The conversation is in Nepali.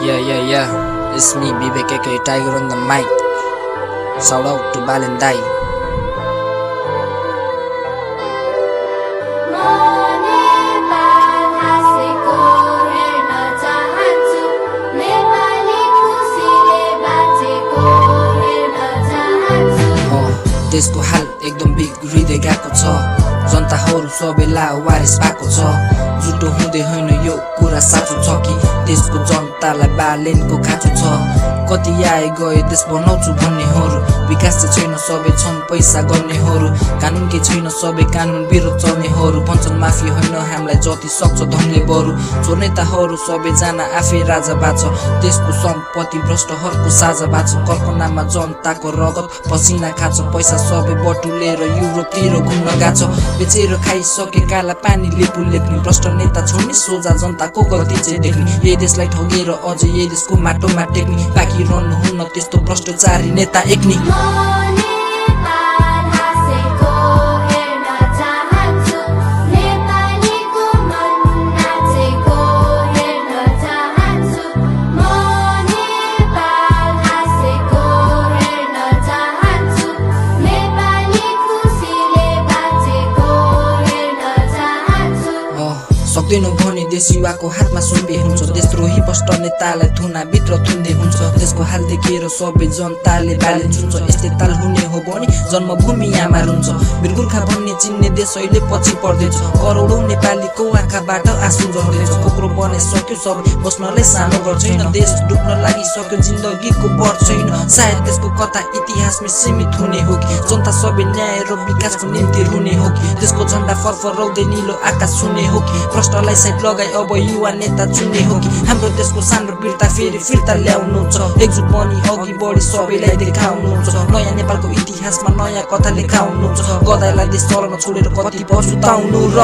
Yeah. It's me, BBKK Tiger on the mic. Shout out to Balendai. देशको हाल एकदम बिग्रिँदै गएको छ। जनताहरू सबैलाई वारिस भएको छ। झुटो हुँदै होइन यो कुरा साँचो छ कि देशको जनतालाई बालेनको खाँचो छ। कति आए गए देश बनाउँछु भन्नेहरू, विकास चाहिँ छैन सबै छन् पैसा गर्नेहरू। कानुन के छैन सबै कानुन विरोध चल्नेहरू। भन्छन् माफी होइन हामीलाई जति सक्छ धनले बरु। चोर नेताहरू सबैजना आफै राजा बाछ। देशको सम्पत्ति भ्रष्टहरूको साझा बाछ। कल्पनामा जनताको रगत पसिना खान्छ। पैसा सबै बटुलेर युरोपतिर घुम्न गाछ। बेचेर खाइसके काला पानीले पुलेक्ने भ्रष्ट नेता छोड्ने सोझा जनताको गल्ती चाहिँ देख्ने। यही देशलाई ठगेर अझ यही देशको माटोमा टेक्ने। बाँकी रहनुहुन्न त्यस्तो भ्रष्टाचारी नेता एक्नी। सक्दैनौ भने देश युवाको हातमा सुम्पे हुन्छ। देशद्रोही भ्रष्ट नेतालाई थुना भित्र थुन्दै हुन्छ। देशको हाल देखेर सबै जनताले बाले चुन्छ। यस्तै ताल हुने हो भने जन्मभूमि आमा रुन्छ। वीर गोर्खा भन्ने चिन्ने देश अहिले पछि पर्दैछ। करोडौं नेपालीको आँखाबाट आँसु झर्दैछ। कोक्रो बनाइसक्यो सबै बस्नलाई सानो घर छैन। देश डुब्न लागिसक्यो जिन्दगीको बर छैन। सायद त्यसको कथा इतिहासमै सीमित हुने हो कि जनता सबै न्याय र विकासको निम्ति रुने हो कि देशको झण्डा फरफराउँदै निलो आकाश छुने हो कि भ्रष्टलाई साइड लगाई अब युवा नेता चुन्ने हो कि हाम्रो देशको सानो वीरता फेरि फिर्ता ल्याउनु छ। एकजुट बनी अघि बढी सबैलाई देखाउनु छ। नयाँ नेपालको इतिहासमा नयाँ कथा लेखाउनु छ। गदाईलाई देश चलाउन छोडेर कति पछुताउनु र